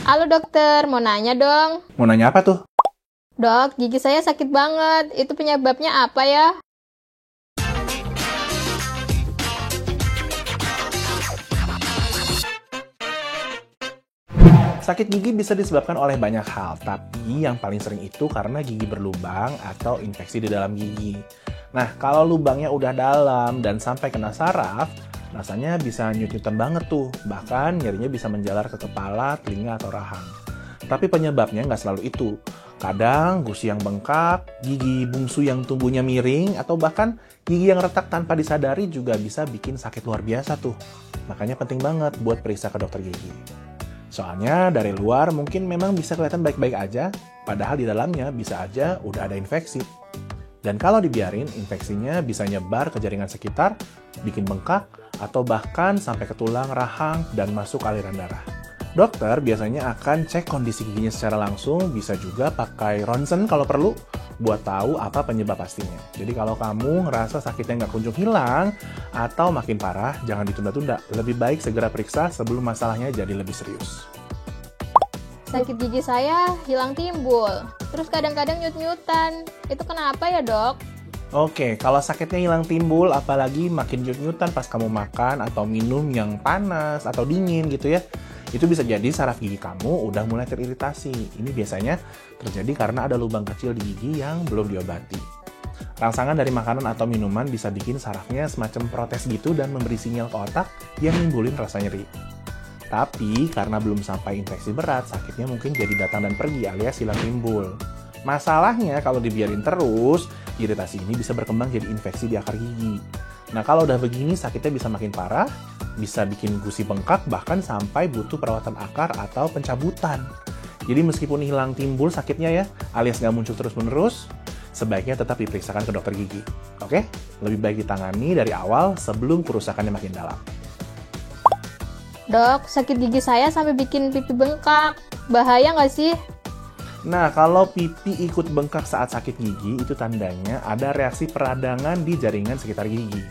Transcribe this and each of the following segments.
Halo dokter, mau nanya dong. Mau nanya apa tuh? Dok, gigi saya sakit banget. Itu penyebabnya apa ya? Sakit gigi bisa disebabkan oleh banyak hal, tapi yang paling sering itu karena gigi berlubang atau infeksi di dalam gigi. Nah, kalau lubangnya udah dalam dan sampai kena saraf, rasanya bisa nyut-nyutan banget tuh. Bahkan nyerinya bisa menjalar ke kepala, telinga, atau rahang. Tapi penyebabnya nggak selalu itu. Kadang gusi yang bengkak, gigi bungsu yang tumbuhnya miring, atau bahkan gigi yang retak tanpa disadari juga bisa bikin sakit luar biasa tuh. Makanya penting banget buat periksa ke dokter gigi. Soalnya dari luar mungkin memang bisa kelihatan baik-baik aja, padahal di dalamnya bisa aja udah ada infeksi. Dan kalau dibiarin, infeksinya bisa nyebar ke jaringan sekitar, bikin bengkak, atau bahkan sampai ke tulang, rahang, dan masuk aliran darah. Dokter biasanya akan cek kondisi giginya secara langsung, bisa juga pakai ronsen kalau perlu, buat tahu apa penyebab pastinya. Jadi kalau kamu ngerasa sakitnya nggak kunjung hilang, atau makin parah, jangan ditunda-tunda. Lebih baik segera periksa sebelum masalahnya jadi lebih serius. Sakit gigi saya hilang timbul. Terus kadang-kadang nyut-nyutan. Itu kenapa ya dok? Oke, kalau sakitnya hilang timbul, apalagi makin nyut-nyutan pas kamu makan atau minum yang panas atau dingin gitu ya, itu bisa jadi saraf gigi kamu udah mulai teriritasi. Ini biasanya terjadi karena ada lubang kecil di gigi yang belum diobati. Rangsangan dari makanan atau minuman bisa bikin sarafnya semacam protes gitu dan memberi sinyal ke otak yang nimbulin rasa nyeri. Tapi karena belum sampai infeksi berat, sakitnya mungkin jadi datang dan pergi alias hilang timbul. Masalahnya kalau dibiarin terus, iritasi ini bisa berkembang jadi infeksi di akar gigi. Nah kalau udah begini sakitnya bisa makin parah, bisa bikin gusi bengkak, bahkan sampai butuh perawatan akar atau pencabutan. Jadi meskipun hilang timbul sakitnya ya, alias nggak muncul terus-menerus, sebaiknya tetap diperiksakan ke dokter gigi. Oke? Lebih baik ditangani dari awal sebelum kerusakannya makin dalam. Dok, sakit gigi saya sampai bikin pipi bengkak. Bahaya nggak sih? Nah, kalau pipi ikut bengkak saat sakit gigi, itu tandanya ada reaksi peradangan di jaringan sekitar gigi.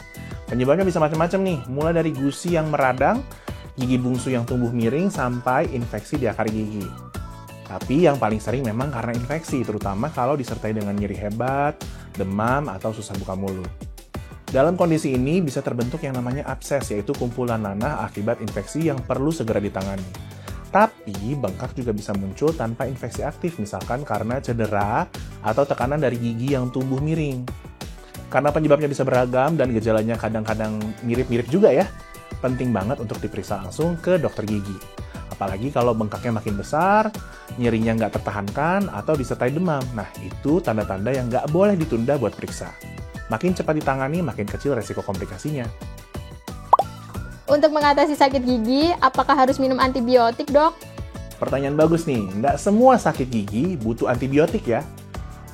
Penyebabnya bisa macam-macam nih, mulai dari gusi yang meradang, gigi bungsu yang tumbuh miring, sampai infeksi di akar gigi. Tapi yang paling sering memang karena infeksi, terutama kalau disertai dengan nyeri hebat, demam, atau susah buka mulut. Dalam kondisi ini bisa terbentuk yang namanya abses, yaitu kumpulan nanah akibat infeksi yang perlu segera ditangani. Tapi bengkak juga bisa muncul tanpa infeksi aktif, misalkan karena cedera atau tekanan dari gigi yang tumbuh miring. Karena penyebabnya bisa beragam dan gejalanya kadang-kadang mirip-mirip juga ya, penting banget untuk diperiksa langsung ke dokter gigi. Apalagi kalau bengkaknya makin besar, nyerinya nggak tertahankan, atau disertai demam. Nah, itu tanda-tanda yang nggak boleh ditunda buat periksa. Makin cepat ditangani, makin kecil resiko komplikasinya. Untuk mengatasi sakit gigi, apakah harus minum antibiotik dok? Pertanyaan bagus nih, nggak semua sakit gigi butuh antibiotik ya.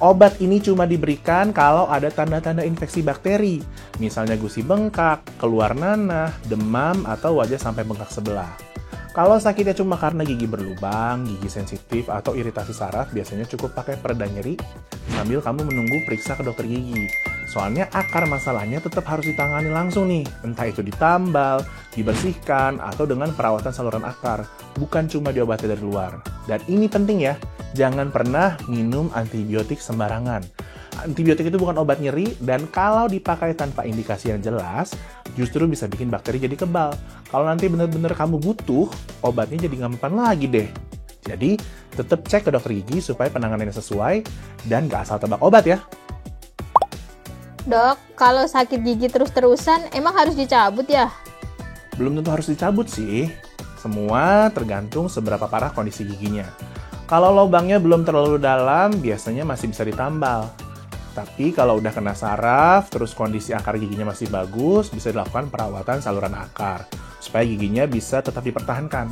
Obat ini cuma diberikan kalau ada tanda-tanda infeksi bakteri, misalnya gusi bengkak, keluar nanah, demam, atau wajah sampai bengkak sebelah. Kalau sakitnya cuma karena gigi berlubang, gigi sensitif, atau iritasi saraf, biasanya cukup pakai pereda nyeri sambil kamu menunggu periksa ke dokter gigi. Soalnya akar masalahnya tetap harus ditangani langsung nih, entah itu ditambal, dibersihkan, atau dengan perawatan saluran akar, bukan cuma diobati dari luar. Dan ini penting ya, jangan pernah minum antibiotik sembarangan. Antibiotik itu bukan obat nyeri, dan kalau dipakai tanpa indikasi yang jelas, justru bisa bikin bakteri jadi kebal. Kalau nanti benar-benar kamu butuh, obatnya jadi nggak mempan lagi deh. Jadi, tetap cek ke dokter gigi supaya penanganannya sesuai, dan nggak asal tebak obat ya. Dok, kalau sakit gigi terus-terusan, emang harus dicabut ya? Belum tentu harus dicabut sih. Semua tergantung seberapa parah kondisi giginya. Kalau lubangnya belum terlalu dalam, biasanya masih bisa ditambal. Tapi kalau udah kena saraf, terus kondisi akar giginya masih bagus, bisa dilakukan perawatan saluran akar, supaya giginya bisa tetap dipertahankan.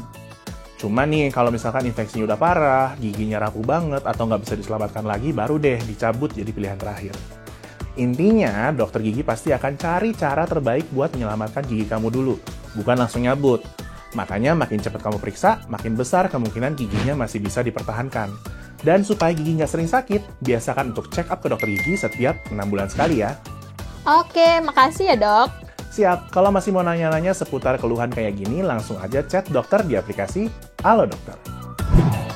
Cuma nih, kalau misalkan infeksinya udah parah, giginya rapuh banget, atau nggak bisa diselamatkan lagi, baru deh dicabut jadi pilihan terakhir. Intinya, dokter gigi pasti akan cari cara terbaik buat menyelamatkan gigi kamu dulu, bukan langsung nyabut. Makanya makin cepat kamu periksa, makin besar kemungkinan giginya masih bisa dipertahankan. Dan supaya gigi nggak sering sakit, biasakan untuk check up ke dokter gigi setiap 6 bulan sekali ya. Oke, makasih ya dok. Siap, kalau masih mau nanya-nanya seputar keluhan kayak gini, langsung aja chat dokter di aplikasi Halo Dokter. Dadah.